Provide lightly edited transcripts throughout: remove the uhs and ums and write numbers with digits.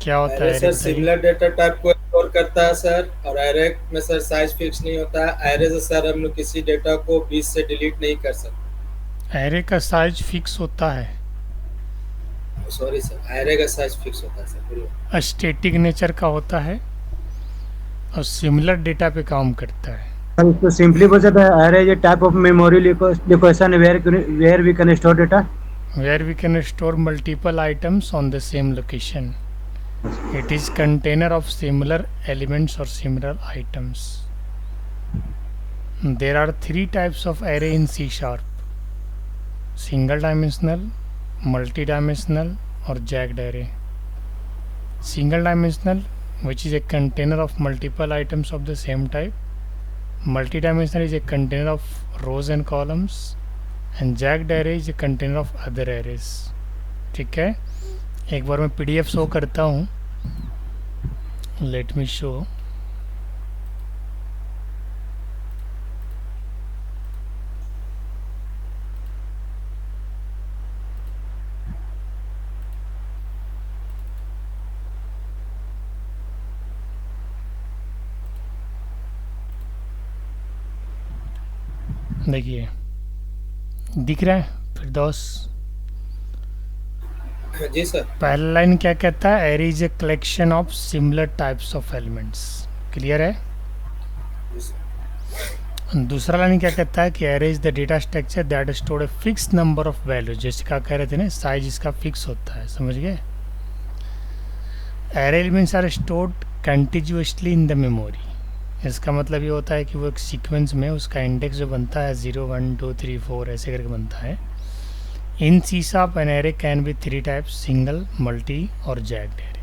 क्या होता है एरे एरे, सर बताइए। सिमिलर डेटा टाइप को स्टोर करता है सर, और एरे में सर साइज फिक्स नहीं होता है। एरे से सर हम लोग किसी डेटा को बीच से डिलीट नहीं कर सकते। एरे का साइज फिक्स होता है। सॉरी सर, एरे का साइज फिक्स होता है सर, बोलिए। स्टैटिक नेचर का होता है और सिमिलर डेटा पे काम करता है। So simply put, array is a type of memory location where we can store data. Where we can store multiple items on the same location. It is container of similar elements or similar items. There are three types of array in C sharp: single dimensional, multi-dimensional or jagged array. Single dimensional, which is a container of multiple items of the same type. Multi-dimensional is a container of rows and columns, and jagged array is a container of other arrays. ठीक है, एक बार मैं PDF show करता हूँ. Let me show. देखिए, दिख रहा है फिरदौस? जी सर। पहला लाइन क्या कहता है? Array is a collection of similar types of elements. Clear है? जी सर। दूसरा लाइन क्या कहता है कि array is the data structure that store a fix number of values. जैसे क्या कह रहे थे ना, साइज इसका फिक्स होता है. समझ गए? Array elements are stored continuously in the memory. इसका मतलब ये होता है कि वो एक सीक्वेंस में उसका इंडेक्स जो बनता है 0 1 2 3 4 ऐसे करके बनता है. इन C sharp an array can be three types: single, multi और जैग्ड एरे.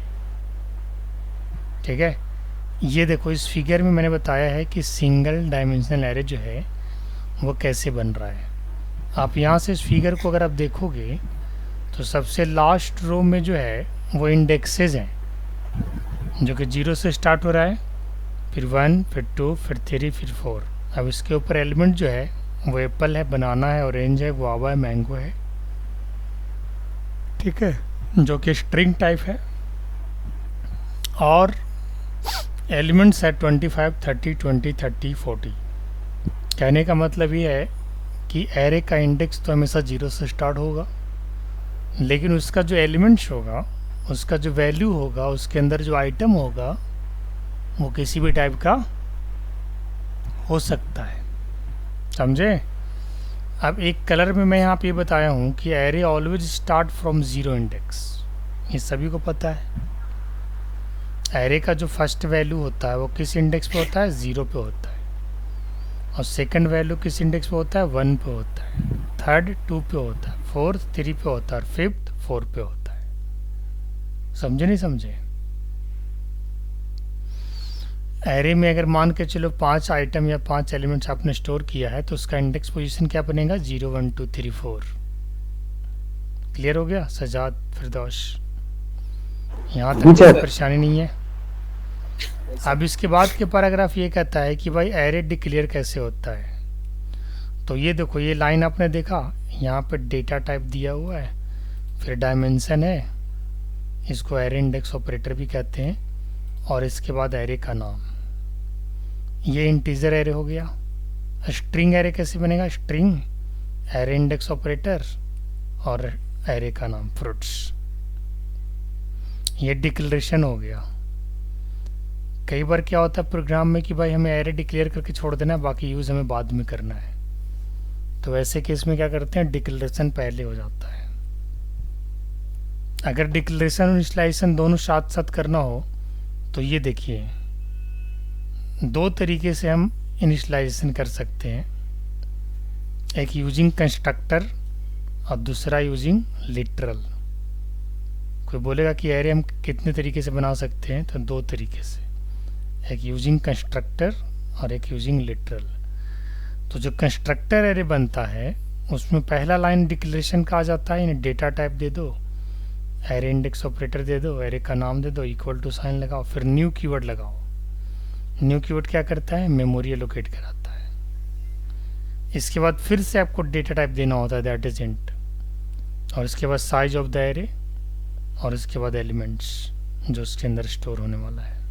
ठीक है, ये देखो इस फिगर में मैंने बताया है कि सिंगल डायमेंशनल एरे जो है वो कैसे बन रहा है. आप यहाँ से इस फिगर को अगर आप देखोगे तो सबसे लास्ट रो में जो है वो इंडेक्सेस हैं, जो कि 0 से स्टार्ट हो रहा है, फिर 1, फिर 2, फिर 3, फिर 4. अब इसके ऊपर एलिमेंट जो है वो एप्पल है, बनाना है, ऑरेंज है, गुआवा है, मैंगो है. ठीक है, जो कि स्ट्रिंग टाइप है. और एलिमेंट्स है 25, 30, 20, 30, 40. कहने का मतलब ये है कि एरे का इंडेक्स तो हमेशा 0 से स्टार्ट होगा, लेकिन उसका जो एलिमेंट्स होगा, उसका जो वैल्यू होगा, उसके अंदर जो आइटम होगा वो किसी भी टाइप का हो सकता है. समझे? अब एक कलर में मैं यहाँ पे बताया हूँ कि array always start from zero index. ये सभी को पता है. एरे का जो फर्स्ट वैल्यू होता है वो किस इंडेक्स पे होता है? 0 पे होता है. और सेकंड वैल्यू किस इंडेक्स पे होता है? 1 पे होता है. थर्ड 2 पे होता है. फोर्थ 3 पे होता है. और फिफ्थ 4 पे होता है. समझे नहीं समझे? एरे में अगर मान के चलो 5 आइटम या 5 एलिमेंट्स आपने स्टोर किया है तो उसका इंडेक्स पोजीशन क्या बनेगा? 0 1 2 3 4. क्लियर हो गया सजाद, फिरदौश? यहाँ तक कोई परेशानी नहीं है. अब इसके बाद के पैराग्राफ ये कहता है कि भाई एरे डिक्लेयर कैसे होता है. तो ये देखो, ये लाइन आपने देखा, यहाँ पे डेटा टाइप दिया हुआ है, फिर डायमेंशन है, इसको एरे इंडेक्स ऑपरेटर भी कहते हैं, और इसके बाद एरे का नाम. ये इंटीजर एरे हो गया. स्ट्रिंग एरे कैसे बनेगा? स्ट्रिंग, एरे इंडेक्स ऑपरेटर और एरे का नाम फ्रूट्स. ये डिक्लेरेशन हो गया. कई बार क्या होता है प्रोग्राम में कि भाई हमें एरे डिक्लेयर करके छोड़ देना है, बाकी यूज़ हमें बाद में करना है. तो ऐसे केस में क्या करते हैं? डिक्लेरेशन पहले हो जाता है. अगर डिक्लेरेशन और इनिशियलाइजेशन दोनों साथ साथ करना हो तो ये देखिए, दो तरीके से हम इनिशियलाइजेशन कर सकते हैं. एक यूजिंग कंस्ट्रक्टर और दूसरा यूजिंग लिटरल. कोई बोलेगा कि एरे हम कितने तरीके से बना सकते हैं? तो दो तरीके से, एक यूजिंग कंस्ट्रक्टर और एक यूजिंग लिटरल. तो जो कंस्ट्रक्टर एरे बनता है उसमें पहला लाइन डिक्लेरेशन का आ जाता है, यानी डेटा टाइप दे दो, एरे इंडेक्स ऑपरेटर दे दो, एरे का नाम दे दो, इक्वल टू साइन लगाओ, फिर न्यू कीवर्ड लगाओ. न्यू कीवर्ड क्या करता है? मेमोरी एलोकेट कराता है. इसके बाद फिर से आपको डेटा टाइप देना होता है, दैट इज इंट, और इसके बाद साइज ऑफ द एरे, और इसके बाद एलिमेंट्स. जो उसके अंदर स्टोर होने वाला है।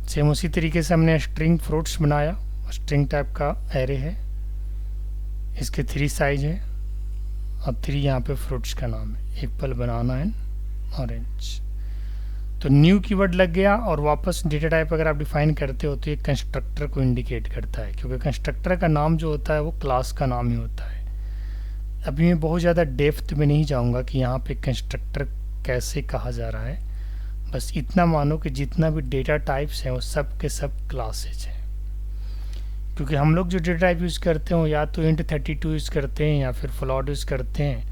सेम उसी तरीके से हमने स्ट्रिंग फ्रूट्स बनाया, स्ट्रिंग टाइप का एरे है, इसके 3 साइज है और 3 यहाँ पे फ्रूट्स का नाम है, एप्पल, बनाना एंड ऑरेंज। तो न्यू कीवर्ड लग गया और वापस डेटा टाइप अगर आप डिफाइन करते हो तो ये कंस्ट्रक्टर को इंडिकेट करता है, क्योंकि कंस्ट्रक्टर का नाम जो होता है वो क्लास का नाम ही होता है। अभी मैं बहुत ज़्यादा डेप्थ में नहीं जाऊंगा कि यहाँ पे कंस्ट्रक्टर कैसे कहा जा रहा है, बस इतना मानो कि जितना भी डेटा टाइप्स हैं वो सब के सब क्लासेज हैं। क्योंकि हम लोग जो डेटा टाइप यूज़ करते हैं या तो int 32 यूज़ करते हैं या फिर फ्लोट यूज़ करते हैं,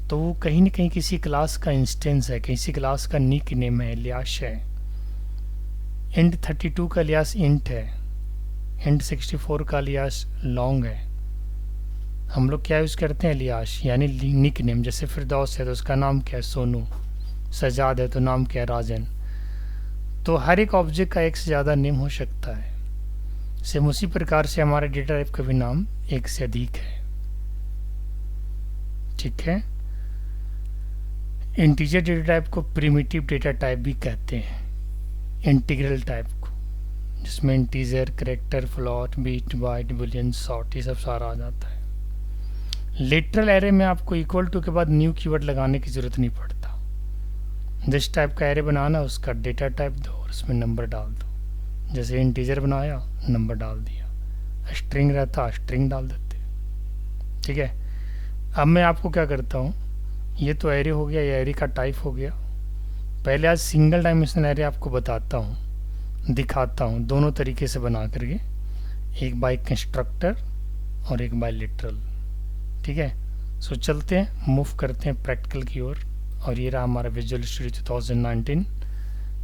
तो वो कहीं ना कहीं किसी क्लास का इंस्टेंस है, किसी क्लास का निक नेम है, लियास है। int 32 का लियास int है, int 64 का लियास लॉन्ग है। हम लोग क्या यूज़ करते हैं, लियास यानी निक नेम। जैसे फिरदौस है तो उसका नाम क्या है, सोनू। सजाद है तो नाम क्या है, राजन। तो हर एक ऑब्जेक्ट का एक से ज़्यादा नेम हो सकता है। सेम उसी प्रकार से हमारे डेटा टाइप का भी नाम एक से अधिक है। ठीक है। इंटीजर डेटा टाइप को प्रिमिटिव डेटा टाइप भी कहते हैं, इंटीग्रल टाइप को, जिसमें integer, character, float, bit, byte, boolean, short, ये सब सारा आ जाता है। लिटरल एरे में आपको इक्वल टू के बाद न्यू कीवर्ड लगाने की जरूरत नहीं पड़ता। जिस टाइप का एरे बनाना उसका डेटा टाइप दो और उसमें नंबर डाल दो। जैसे इंटीजर बनाया, नंबर डाल दिया, स्ट्रिंग रहता स्ट्रिंग डाल देते। ठीक है। अब मैं आपको क्या करता हूँ, ये तो एरे हो गया, ये एरे का टाइप हो गया। पहले आज सिंगल डायमेंशनल एरे आपको बताता हूँ, दिखाता हूँ दोनों तरीके से बना करके, एक बाय कंस्ट्रक्टर और एक बाय लिटरल। ठीक है। सो चलते हैं, मूव करते हैं प्रैक्टिकल की ओर। और ये रहा हमारा विजुअल स्टूडियो 2019,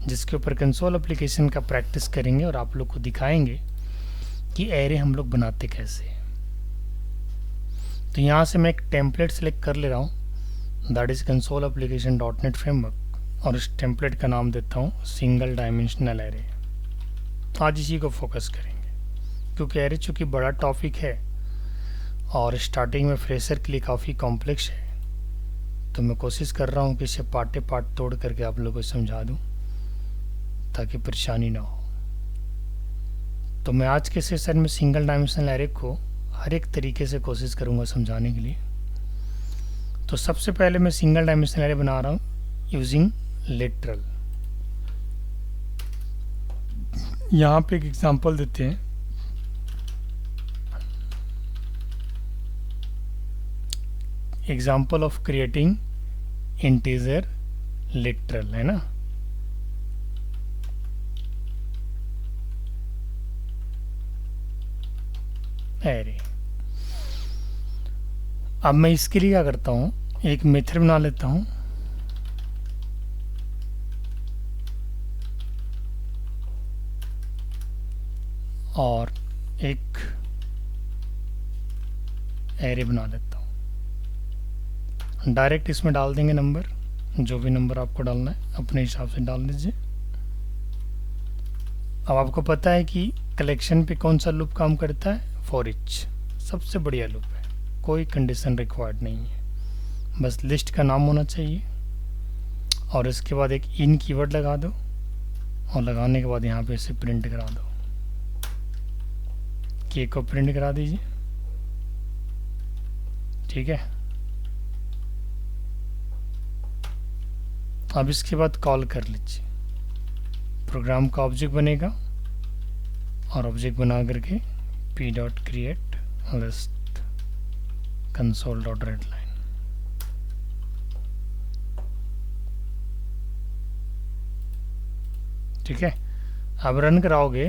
जिसके ऊपर कंसोल एप्लीकेशन का प्रैक्टिस करेंगे और आप लोग को दिखाएंगे कि एरे हम लोग बनाते कैसे हैं। तो यहाँ से मैं एक टेम्पलेट सेलेक्ट कर ले रहा हूँ, that is console application .NET framework, और इस टेम्पलेट का नाम देता हूँ सिंगल डायमेंशनल एरे। आज इसी को फोकस करेंगे, क्योंकि एरे चूँकि बड़ा टॉपिक है और स्टार्टिंग में फ्रेशर के लिए काफ़ी कॉम्प्लेक्स है, तो मैं कोशिश कर रहा हूँ कि इसे पार्ट तोड़ करके आप लोगों को समझा दूँ ताकि परेशानी ना हो। तो मैं आज के सेशन में सिंगल डायमेंशनल एरे को हर एक तरीके से कोशिश करूँगा समझाने के लिए। तो सबसे पहले मैं सिंगल डायमेंशनल एरे बना रहा हूँ यूजिंग लिटरल। यहाँ पे एक एग्जांपल देते हैं। Example of creating integer literal, है ना। एरे। अब मैं इसके लिए क्या करता हूँ, एक मेथड बना लेता हूँ। और एक एरे बना लेता हूँ। डायरेक्ट इसमें डाल देंगे नंबर, जो भी नंबर आपको डालना है अपने हिसाब से डाल दीजिए। अब आपको पता है कि कलेक्शन पे कौन सा लूप काम करता है, फॉर ईच सबसे बढ़िया लूप है, कोई कंडीशन रिक्वायर्ड नहीं है, बस लिस्ट का नाम होना चाहिए। और इसके बाद एक इन कीवर्ड लगा दो, और लगाने के बाद यहाँ पे इसे प्रिंट करा दो। के को प्रिंट करा दीजिए। ठीक है। अब इसके बाद कॉल कर लीजिए, प्रोग्राम का ऑब्जेक्ट बनेगा, और ऑब्जेक्ट बना करके p.create list console.readline। ठीक है। अब रन कराओगे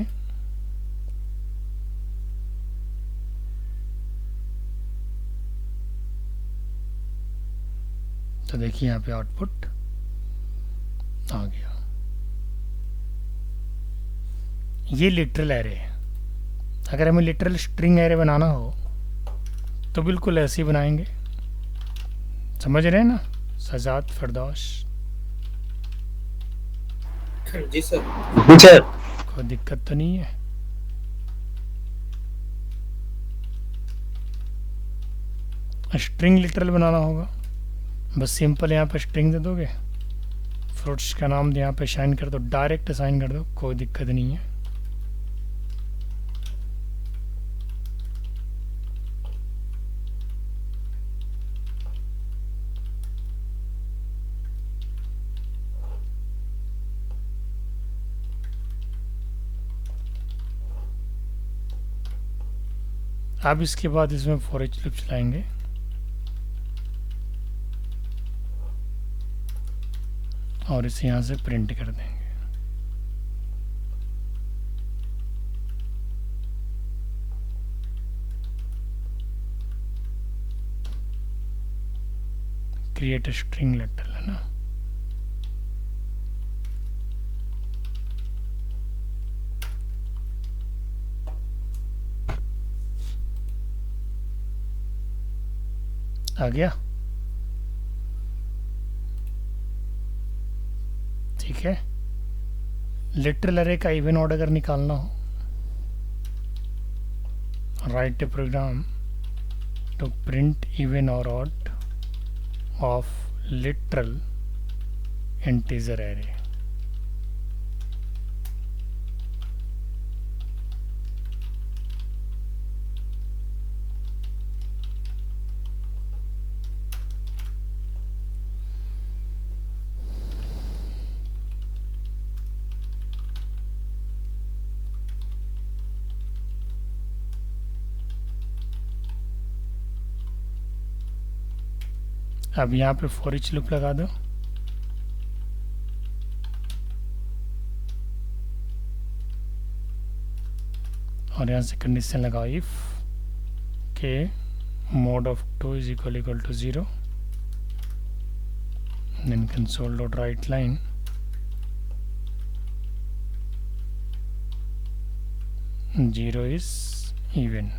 तो देखिए यहाँ पे आउटपुट आ गया। ये लिटरल एरे है। अगर हमें लिटरल स्ट्रिंग एरे बनाना हो तो बिल्कुल ऐसे ही बनाएंगे, समझ रहे हैं ना सजाद, फिरदौस? जी सर। जी सर। कोई दिक्कत तो नहीं है। स्ट्रिंग लिटरल बनाना होगा, बस सिंपल यहाँ पे स्ट्रिंग दे दोगे, फ्रूट्स का नाम यहाँ पे शाइन कर दो, डायरेक्ट असाइन कर दो, कोई दिक्कत नहीं है। अब इसके बाद इसमें फॉर ईच लूप चलाएंगे और इसे यहाँ से प्रिंट कर देंगे। क्रिएट स्ट्रिंग लेटर है ना, आ गया, ठीक है। लिटरल अरे का इवन ऑर्डर अगर निकालना हो, write a program to print even और odd of literal integer array. अब यहाँ पे फॉर ईच लूप लगा दो और यहाँ से कंडीशन लगाओ इफ के mod of 2 is equal to 0, then console dot write line zero is even,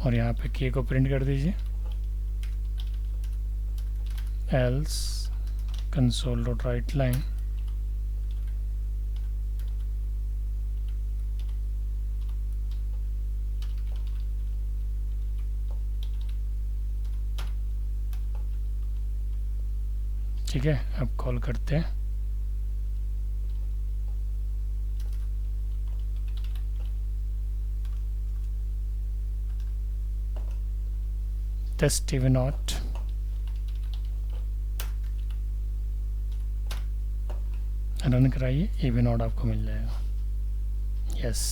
और यहाँ पे के को प्रिंट कर दीजिए, else console dot write line ठीक है। अब कॉल करते हैं, टेस्ट इवन नॉट, रन कराइए, इवन ऑड आपको मिल जाएगा। Yes,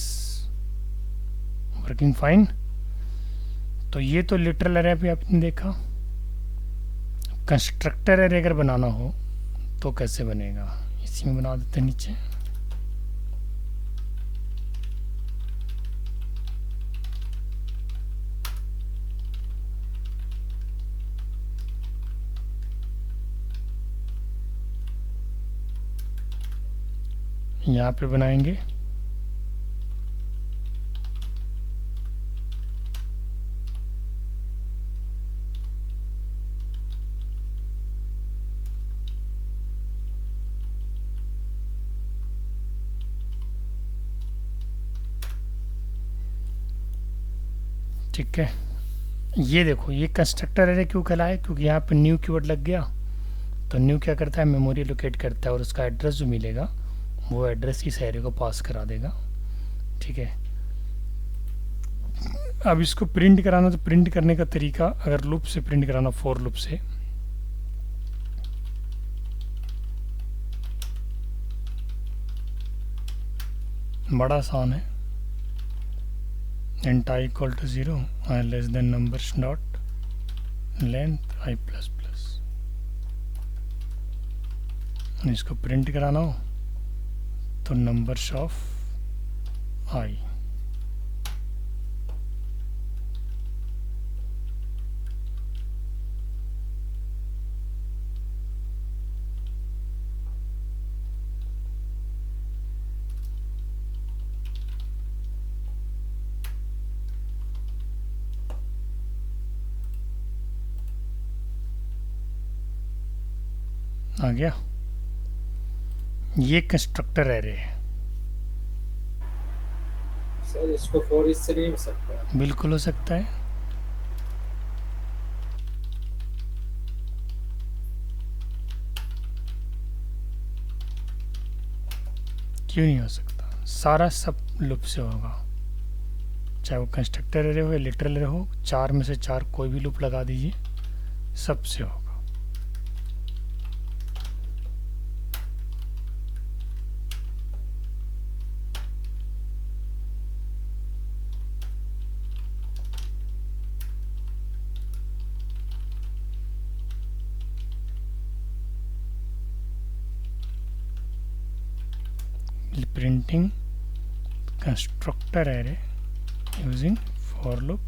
working fine. तो ये तो लिटरल एरे पे आपने देखा। कंस्ट्रक्टर एरे अगर बनाना हो तो कैसे बनेगा, इसी में बना देते हैं नीचे। यहाँ पे बनाएंगे ठीक है। ये देखो, ये कंस्ट्रक्टर एरे क्यों कहलाए, क्योंकि यहाँ पे न्यू कीवर्ड लग गया। तो न्यू क्या करता है, मेमोरी लोकेट करता है और उसका एड्रेस जो मिलेगा वो एड्रेस इस एरे को पास करा देगा। ठीक है, अब इसको प्रिंट कराना, तो प्रिंट करने का तरीका, अगर लूप से प्रिंट कराना, फॉर लूप से, बड़ा आसान है। int i equal to 0 i less than numbers dot length i plus plus। इसको प्रिंट कराना हो तो नंबर्स ऑफ i, आ गया। ये कंस्ट्रक्टर एरे है। सर इसको फॉर ईच से नहीं हो सकता? बिल्कुल हो सकता है। क्यों नहीं हो सकता? सारा सब लूप से होगा, चाहे वो कंस्ट्रक्टर एरे हो या लिटरल एरे हो। 4 में से 4 कोई भी लूप लगा दीजिए, सब से होगा। Printing constructor array using for loop.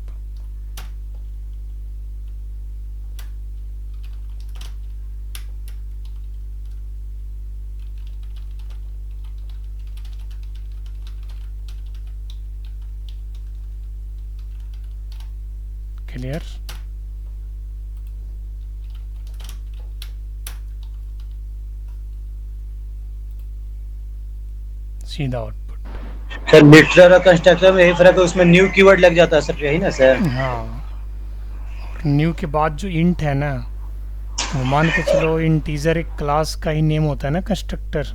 Clear? सीधा आउटपुट। सर लिटरल और कंस्ट्रक्टर में यही फर्क है, उसमें न्यू कीवर्ड लग जाता है सर, यही ना सर? हाँ, और न्यू के बाद जो इंट है ना, वो मान के चलो इंटीजर एक क्लास का ही नेम होता है ना कंस्ट्रक्टर।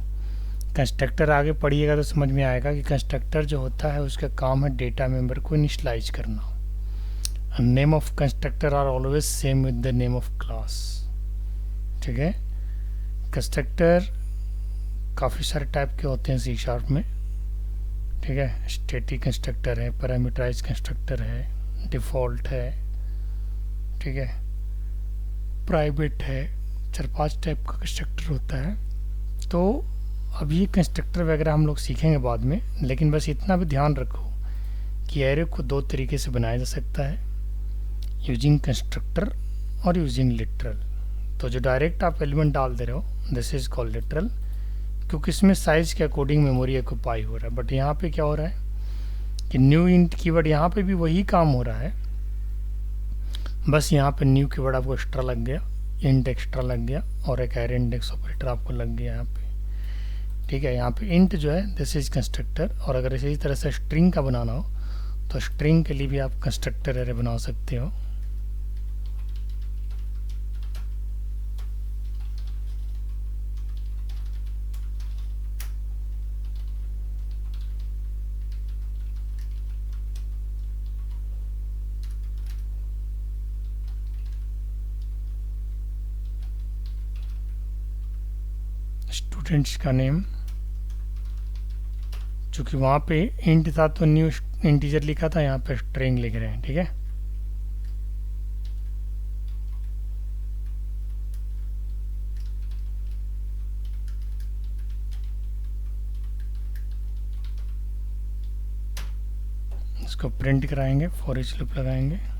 कंस्ट्रक्टर आगे पढ़िएगा तो समझ में आएगा कि कंस्ट्रक्टर जो होता है उसका काम है डेटा मेंबर को इनिशियलाइज करना। Name of constructor are always same with the name of class. ठीक है, कंस्ट्रक्टर काफ़ी सारे टाइप के होते हैं सी शार्प में। ठीक है, स्टैटिक कंस्ट्रक्टर है, पैरामीटराइज कंस्ट्रक्टर है, डिफ़ॉल्ट है, ठीक है, प्राइवेट है, 4-5 टाइप का कंस्ट्रक्टर होता है। तो अब ये कंस्ट्रक्टर वगैरह हम लोग सीखेंगे बाद में, लेकिन बस इतना भी ध्यान रखो कि एरे को 2 तरीके से बनाया जा सकता है, यूजिंग कंस्ट्रक्टर और यूजिंग लिटरल। तो जो डायरेक्ट आप एलिमेंट डाल दे रहे हो, दिस इज कॉल्ड लिटरल, क्योंकि इसमें साइज़ के अकॉर्डिंग मेमोरी ऑक्यूपाई हो रहा है। बट यहाँ पे क्या हो रहा है कि न्यू इंट कीवर्ड, यहाँ पे भी वही काम हो रहा है, बस यहाँ पे न्यू कीवर्ड आपको एक्स्ट्रा लग गया, इंट एक्स्ट्रा लग गया, और एक एरे इंडेक्स ऑपरेटर आपको लग गया यहाँ पे। ठीक है, यहाँ पे इंट जो है दिस इज कंस्ट्रक्टर, और अगर इसी तरह से स्ट्रिंग का बनाना हो तो स्ट्रिंग के लिए भी आप कंस्ट्रक्टर एरे बना सकते हो। स्टूडेंट्स का नेम, चूँकि वहाँ पे इंट था तो न्यू इंटीजर लिखा था, यहाँ पे स्ट्रिंग लिख रहे हैं। ठीक है, इसको प्रिंट कराएंगे, फॉर ईच लूप लगाएंगे।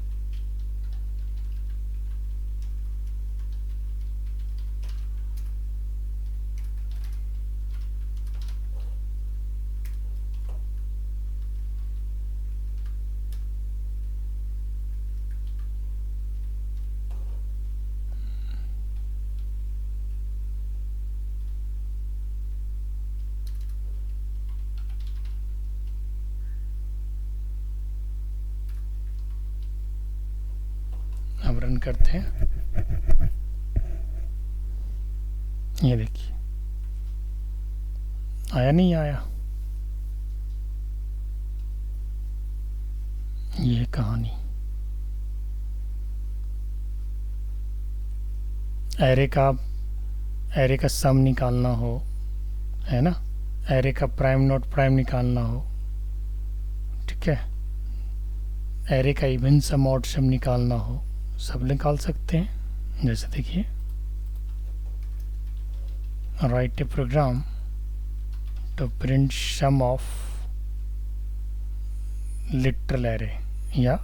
अब रन करते हैं, ये देखिए आया नहीं आया, ये कहानी। एरे का सम निकालना हो, है ना, एरे का प्राइम नॉट प्राइम निकालना हो, ठीक है, एरे का इवन सम ऑड सम निकालना हो, सब निकाल सकते हैं। जैसे देखिए, write a program to print sum of literal array या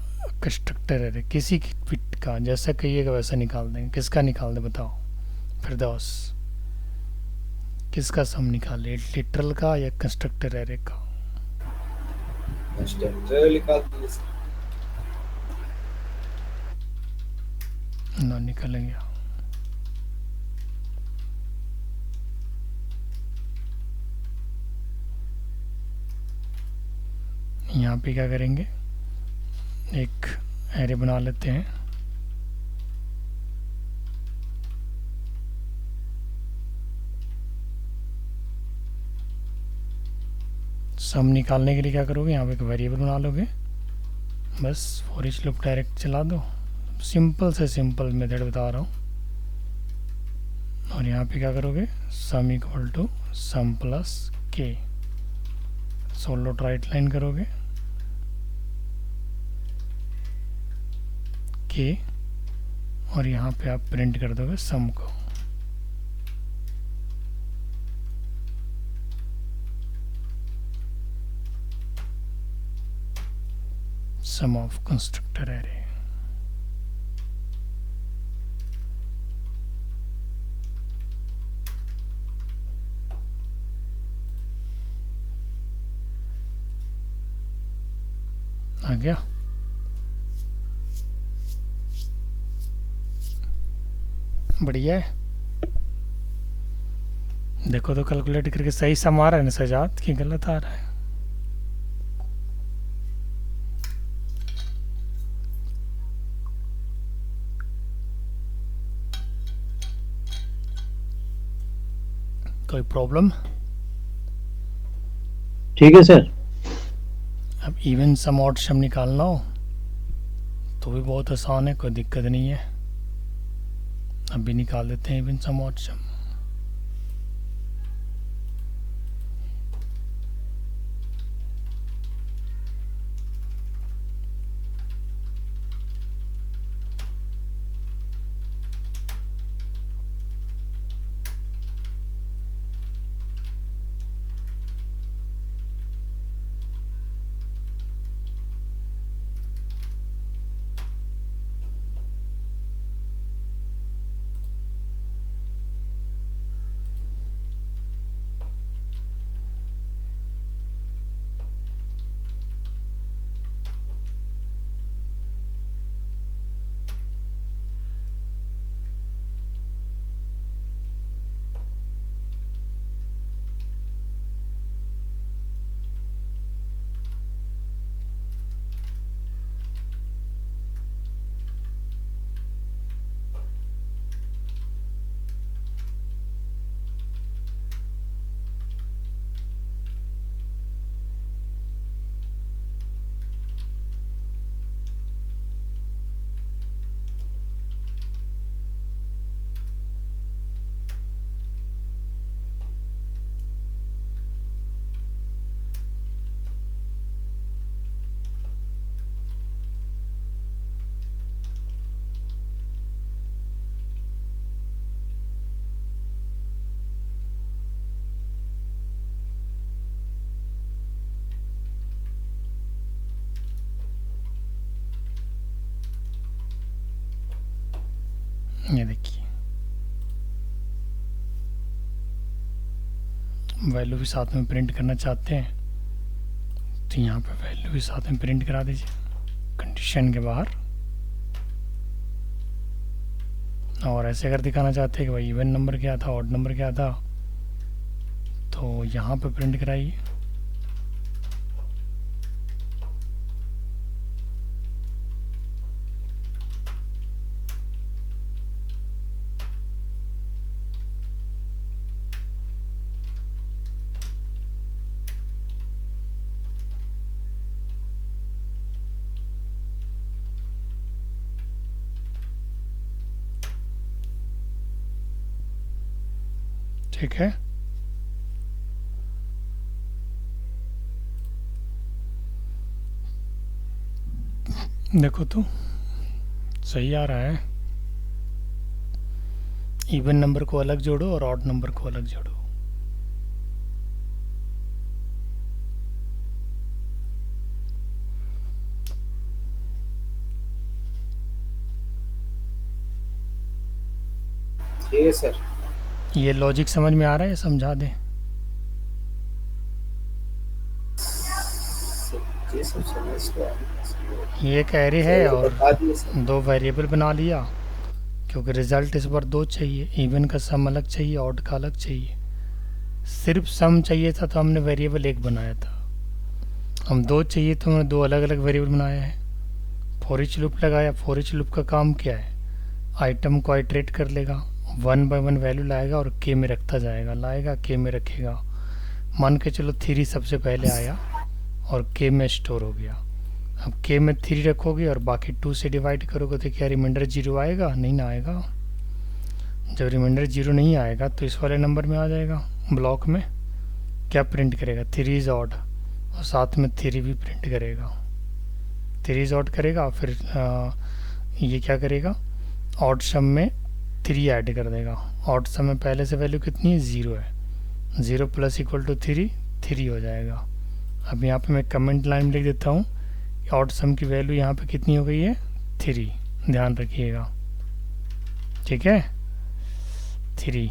कंस्ट्रक्टर एरे, किसी की बिट का, जैसा कहिएगा वैसा निकाल देंगे। किसका निकाल दे बताओ फिरदौस, किसका सम निकाले, लिटरल का या कंस्ट्रक्टर एरे का? कंस्ट्रक्टर निकाल दीजिए। ना निकल गया। यहाँ पे क्या करेंगे, एक एरे बना लेते हैं। सम निकालने के लिए क्या करोगे, यहाँ पे एक वेरिएबल बना लोगे, बस फॉर ईच लूप डायरेक्ट चला दो, सिंपल से सिंपल मेथड बता रहा हूँ। और यहाँ पे क्या करोगे, sum equal to sum plus के, सोलो राइट लाइन करोगे के, और यहाँ पे आप प्रिंट कर दोगे सम को। सम ऑफ कंस्ट्रक्टर एरे। आ गया। बढ़िया है। देखो तो कैलकुलेट करके सही सम आ रहा है ना सजाद, कि गलत आ रहा है? कोई प्रॉब्लम? ठीक है सर। अब इवन सम ऑड सम निकालना हो तो भी बहुत आसान है, कोई दिक्कत नहीं है। अभी निकाल देते हैं इवन सम ऑड सम। ये देखिए वैल्यू भी साथ में प्रिंट करना चाहते हैं तो यहाँ पे वैल्यू भी साथ में प्रिंट करा दीजिए कंडीशन के बाहर। और ऐसे अगर दिखाना चाहते हैं कि भाई इवन नंबर क्या था, ऑड नंबर क्या था, तो यहाँ पे प्रिंट कराइए। ठीक है, देखो तो सही आ रहा है। इवन नंबर को अलग जोड़ो और ऑड नंबर को अलग जोड़ो। ठीक है सर। ये लॉजिक समझ में आ रहा है, समझा दें? ये सब समझ तो आ गया। ये एक एरे है और बता दिए सर। दो वेरिएबल बना लिया, क्योंकि रिजल्ट इस बार दो चाहिए, इवन का सम अलग चाहिए, ऑड का अलग चाहिए। सिर्फ सम चाहिए था तो हमने वेरिएबल एक बनाया था, हम दो चाहिए तो हमने दो अलग अलग वेरिएबल बनाया है। फॉर ईच लूप लगाया। फॉर ईच लूप का काम क्या है, आइटम को आइटरेट कर लेगा, वन बाय वन वैल्यू लाएगा और के में रखता जाएगा, लाएगा के में रखेगा, मान के चलो 3 सबसे पहले आया और k में स्टोर हो गया। अब k में 3 रखोगे और बाकी 2 से डिवाइड करोगे तो क्या रिमाइंडर 0 आएगा? नहीं ना आएगा। जब रिमाइंडर 0 नहीं आएगा तो इस वाले नंबर में आ जाएगा। ब्लॉक में क्या प्रिंट करेगा? 3 इज़ ऑड, और साथ में 3 भी प्रिंट करेगा। 3 इज़ ऑड करेगा और फिर ये क्या करेगा? ऑड सम में 3 ऐड कर देगा। ऑड सम में पहले से वैल्यू कितनी है? 0 है। 0 प्लस इक्वल टू 3 हो जाएगा। अब यहाँ पे मैं कमेंट लाइन में लिख देता हूँ, ऑड सम की वैल्यू यहाँ पे कितनी हो गई है? 3। ध्यान रखिएगा, ठीक है। 3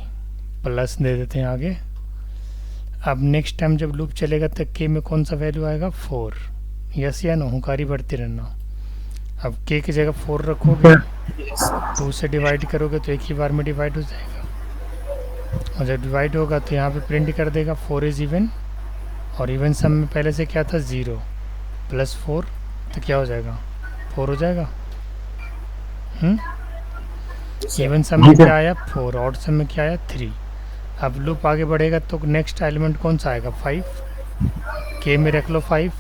प्लस दे देते हैं आगे। अब नेक्स्ट टाइम जब लूप चलेगा तो k में कौन सा वैल्यू आएगा? 4। यस या नो? हुंकारी बढ़ती रहना। अब k की जगह 4 रखोगे, 2 से डिवाइड करोगे तो एक ही बार में डिवाइड हो जाएगा, और जब डिवाइड होगा तो यहाँ पे प्रिंट कर देगा 4 इज़ इवन, और इवन सम में पहले से क्या था? 0 प्लस 4 तो क्या हो जाएगा? 4 हो जाएगा। इवन सम में क्या आया? 4। ऑड सम में क्या आया? 3। अब लूप आगे बढ़ेगा तो नेक्स्ट एलिमेंट कौन सा आएगा? 5। k में रख लो 5।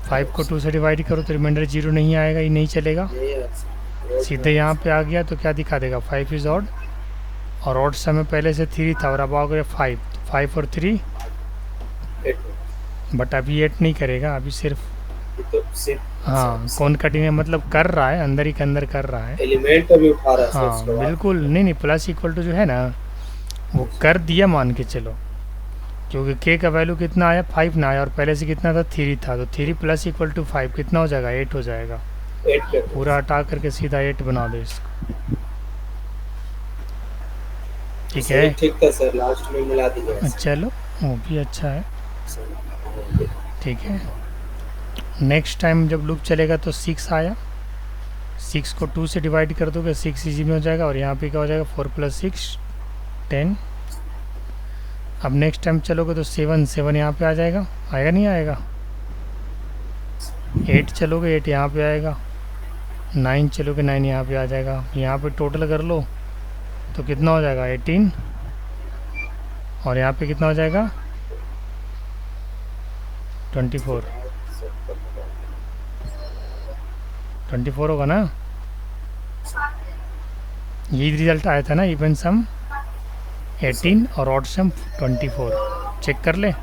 5 को 2 से डिवाइड करो तो रिमाइंडर 0 नहीं आएगा, ये नहीं चलेगा। सीधे यहाँ पे आ गया तो क्या दिखा देगा? 5 इज़ ऑड, और ऑड सम में पहले से 3 था और अब आ गया 5। 5 और 3 बट अभी 8 नहीं करेगा, अभी सिर्फ हाँ कौन कटिंग है, मतलब कर रहा है, अंदर ही के अंदर कर रहा है, एलिमेंट अभी उठा रहा है। हाँ बिल्कुल। नहीं प्लस इक्वल टू जो है ना वो कर दिया मान के चलो, क्योंकि k का वैल्यू कितना आया? 5 ना आया, और पहले से कितना था? 3 था, तो 3 प्लस इक्वल टू 5 कितना हो जाएगा? 8 हो जाएगा। 8 पूरा हटा करके सीधा 8 बना दो इसको, ठीक है। ठीक था सर, लास्ट में मिला दीजिए। चलो वो भी अच्छा है, ठीक है। नेक्स्ट टाइम जब लूप चलेगा तो 6 आया, 6 को 2 से डिवाइड कर दोगे 6 इजी में हो जाएगा, और यहाँ पे क्या हो जाएगा? 4 + 6 10। अब नेक्स्ट टाइम चलोगे तो 7 यहाँ पे आ जाएगा, आएगा नहीं आएगा? 8 चलोगे 8 यहाँ पे आएगा, 9 चलोगे 9 यहाँ पे आ जाएगा। यहाँ पे टोटल कर लो तो कितना हो जाएगा? 18, और यहाँ पे कितना हो जाएगा? 24 होगा ना? यही रिजल्ट आया था ना, इवन सम 18 और ऑड सम 24। चेक कर ले।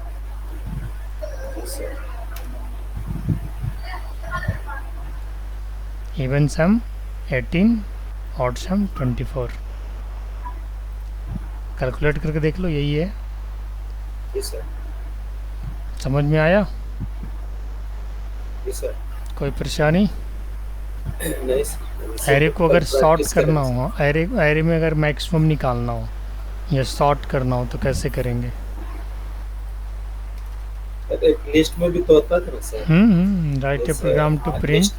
इवन सम 18, ऑड सम 24। कैलकुलेट करके देख लो, यही है। समझ में आया? कोई परेशानी? एरे को अगर सॉर्ट करना हो, एरे में अगर मैक्सिमम निकालना हो या सॉर्ट करना हो तो कैसे करेंगे? एक लिस्ट में भी तो होता था ना sir. Write a program to print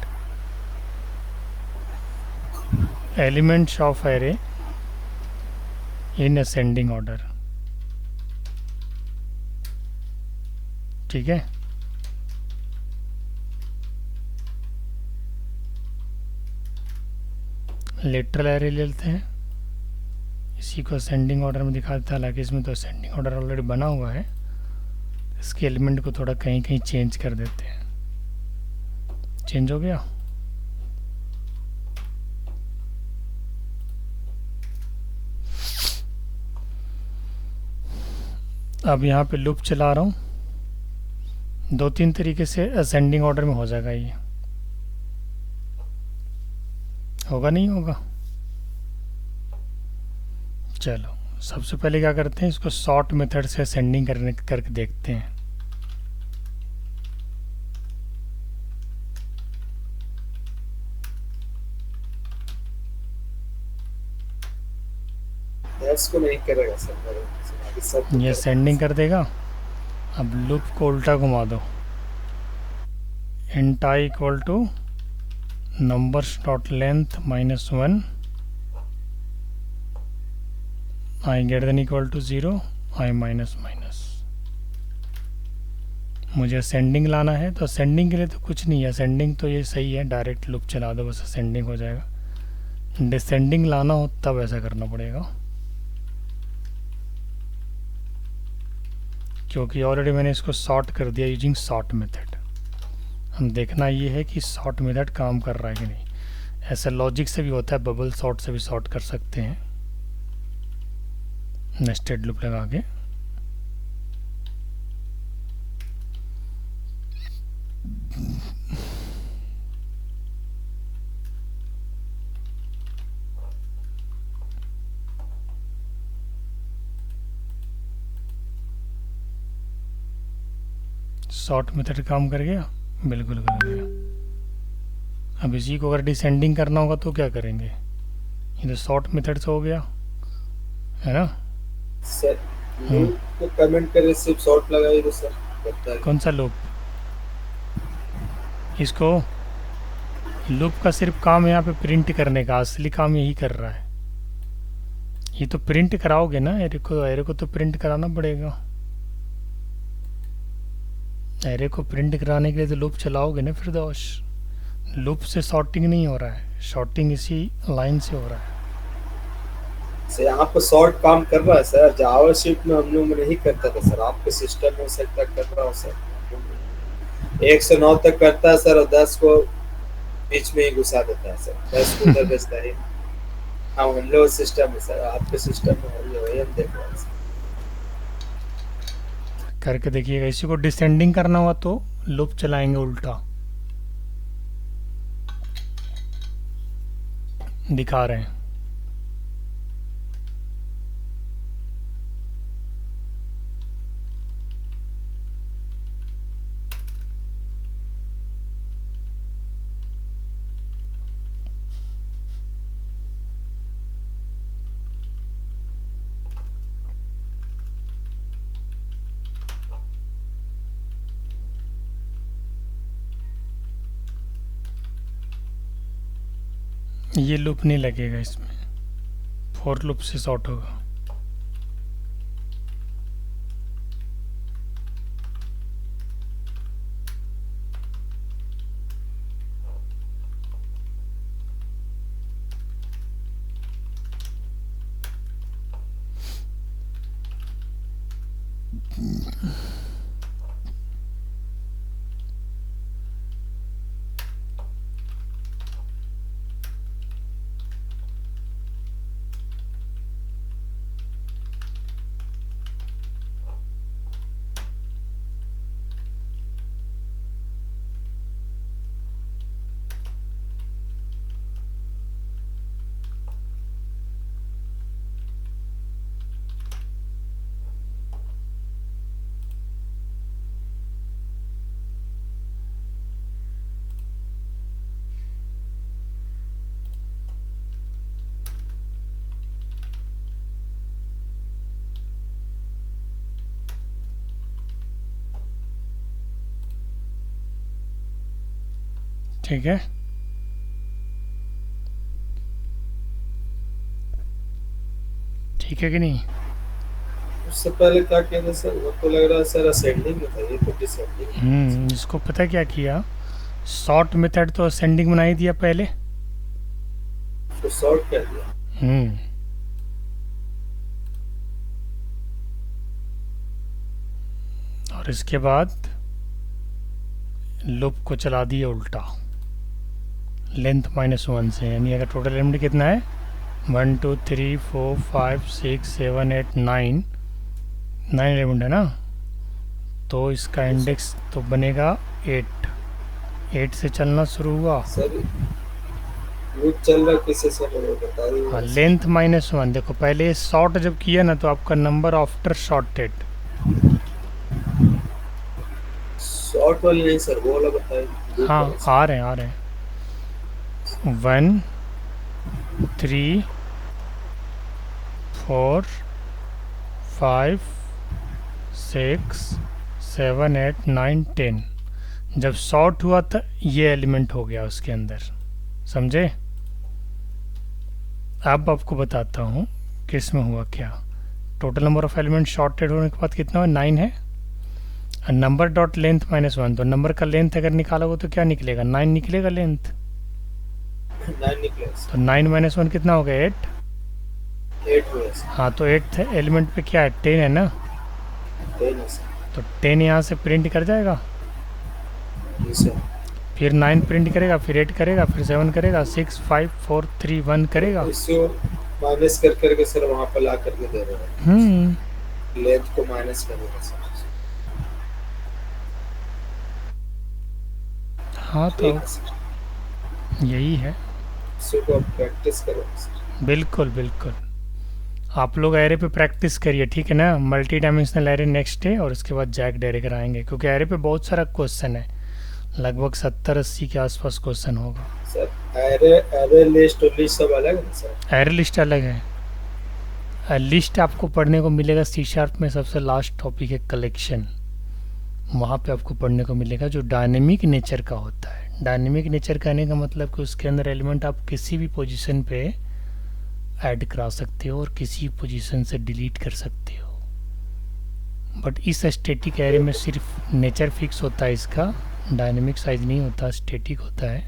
elements of array in ascending order, ठीक है। लेटरल एरे ले लेते हैं, इसी को असेंडिंग ऑर्डर में दिखा देता है, हालांकि इसमें तो असेंडिंग ऑर्डर ऑलरेडी बना हुआ है। इसके एलिमेंट को थोड़ा कहीं कहीं चेंज कर देते हैं। चेंज हो गया। अब यहाँ पे लूप चला रहा हूँ, 2-3 तरीके से असेंडिंग ऑर्डर में हो जाएगा। ये होगा नहीं होगा? चलो सबसे पहले क्या करते हैं, इसको सॉर्ट मेथड से असेंडिंग करके देखते हैं। इसको नहीं करेगा सर, ये असेंडिंग कर देगा। अब लूप को उल्टा घुमा दो, int i equal to numbers dot length -1 i greater than equal to 0 i minus. मुझे असेंडिंग लाना है, तो असेंडिंग के लिए तो कुछ नहीं है, असेंडिंग तो ये सही है, डायरेक्ट लूप चला दो बस असेंडिंग हो जाएगा। डिसेंडिंग लाना हो तब ऐसा करना पड़ेगा। क्योंकि ऑलरेडी मैंने इसको सॉर्ट कर दिया यूजिंग सॉर्ट मेथड। हम देखना ये है कि सॉर्ट मेथड काम कर रहा है कि नहीं। ऐसा लॉजिक से भी होता है, बबल सॉर्ट से भी सॉर्ट कर सकते हैं नेस्टेड लूप लगा के। सॉर्ट मेथड काम कर गया, बिल्कुल कर गया। अब इसी को अगर डिसेंडिंग करना होगा तो क्या करेंगे, ये तो सॉर्ट मेथड से हो गया है ना। सर लूप को कमेंट करे सिर्फ सॉर्ट लगाइए तो सर करता है। कौन सा लूप, इसको लूप का सिर्फ काम यहाँ पे प्रिंट करने का, असली काम यही कर रहा है। ये तो प्रिंट कराओगे ना, एरे को तो प्रिंट कराना पड़ेगा। एरे को प्रिंट कराने के लिए तो लूप चलाओगे ना फिरदौस। लूप से सॉर्टिंग नहीं हो रहा है, सॉर्टिंग इसी लाइन से हो रहा है। सर यहाँ पर सॉर्ट काम कर रहा है सर, जावास्क्रिप्ट में हम लोग नहीं करता था सर, आपके सिस्टम में हो सकता कर रहा हो सर। 109 तक करता है सर और 10 को बीच में ही घुसा देता है सर, 10 को उधर भेजता है। हाँ हम लोग सिस्टम है सर, आपके सिस्टम में वही हम देख रहे हैं सर। करके देखिएगा, इसी को डिसेंडिंग करना हुआ तो लूप चलाएंगे उल्टा, दिखा रहे हैं। ये लूप नहीं लगेगा इसमें, फोर लूप से सॉर्ट होगा। ठीक है, ठीक है कि नहीं। उससे पहले क्या किया था सर, वो तो लग रहा है सर असेंडिंग में था, ये तो डिसेंडिंग। इसको पता क्या किया, सॉर्ट मेथड तो असेंडिंग बना ही दिया पहले, तो सॉर्ट कर दिया। और इसके बाद लूप को चला दिया उल्टा लेंथ -1 से, यानी अगर टोटल एलिमेंट कितना है 1 2 3 4 5 6 7 8 9 एलिमेंट है ना, तो इसका इंडेक्स तो बनेगा 8 से चलना शुरू हुआ। सर लूप चल रहा किससे से मुझे बता दीजिए। हाँ, लेंथ -1। देखो पहले सॉर्ट जब किया ना तो आपका नंबर आफ्टर सॉर्टेड, शॉर्ट वाली नहीं सर, वो वाला बताइए। हाँ आ रहे हैं 1 3 4 5 6 7 8 9 10। जब सॉर्ट हुआ था ये एलिमेंट हो गया उसके अंदर, समझे। अब आपको बताता हूँ कि इसमें हुआ क्या। Total number of element shorted होने के बाद कितना है 9 है। नंबर डॉट लेंथ -1, तो नंबर का लेंथ अगर निकालोगे तो क्या निकलेगा 9 निकलेगा लेंथ। 9 निकले तो 9 -1 कितना हो गया 8 हुए सर। हाँ तो 8 एलिमेंट पे क्या है 10 है ना, 10 है सर। तो 10 यहाँ से प्रिंट कर जाएगा, जी सर। फिर 9 प्रिंट करेगा, फिर 8 करेगा, फिर 7 करेगा, 6 5 4 3 1 करेगा। इसको माइनस कर करके सर वहाँ पर ला करके दे रहे हैं, लेंथ को माइनस कर देगा सर। हाँ तो ठीक है सर, यही है। इसको आप प्रैक्टिस करो सर। बिल्कुल बिल्कुल, आप लोग एरे पे प्रैक्टिस करिए, ठीक है ना। Multi dimensional array next day और उसके बाद जैक एरे कराएंगे, क्योंकि एरे पे बहुत सारा क्वेश्चन है, लगभग 70-80 के आसपास क्वेश्चन होगा। सर एरे लिस्ट और लिस्ट सब अलग है सर? एरे लिस्ट अलग है। लिस्ट आपको पढ़ने को मिलेगा C# में, सबसे लास्ट टॉपिक है कलेक्शन, वहाँ पे आपको पढ़ने को मिलेगा जो डायनेमिक नेचर का होता है। डायनेमिक नेचर कहने का मतलब कि उसके अंदर एलिमेंट आप किसी भी पोजीशन पे ऐड करा सकते हो और किसी पोजीशन से डिलीट कर सकते हो। बट इस स्टैटिक एरे में सिर्फ नेचर फिक्स होता है, इसका डायनेमिक साइज नहीं होता, स्टैटिक होता है,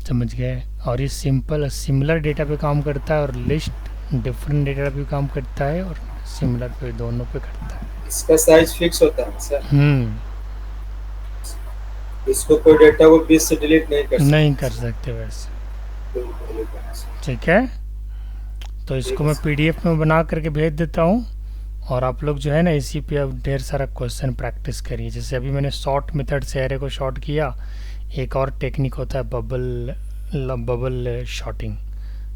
समझ गए। और ये सिंपल सिमिलर डेटा पे काम करता है और लिस्ट डिफरेंट डेटा पे काम करता है और सिमिलर पे, दोनों पे करता है। इसका साइज फिक्स होता है सर? इसको कोई डेटा को 20 से डिलीट नहीं कर सकते वैसे, बिल्कुल। ठीक है। तो इसको मैं PDF में बना करके भेज देता हूँ और आप लोग जो है ना इसी पे अब ढेर सारा क्वेश्चन प्रैक्टिस करिए। जैसे अभी मैंने शॉर्ट मेथड से एरे को शॉर्ट किया, एक और टेक्निक होता है बबल शॉर्टिंग,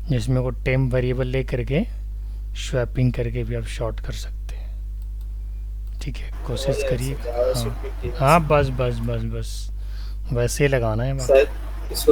जिसमें को टेम्प वेरिएबल ले करके स्वैपिंग करके भी आप शॉर्ट कर सकते हैं, ठीक है। कोशिश करिए। हाँ बस वैसे ही लगाना है। शायद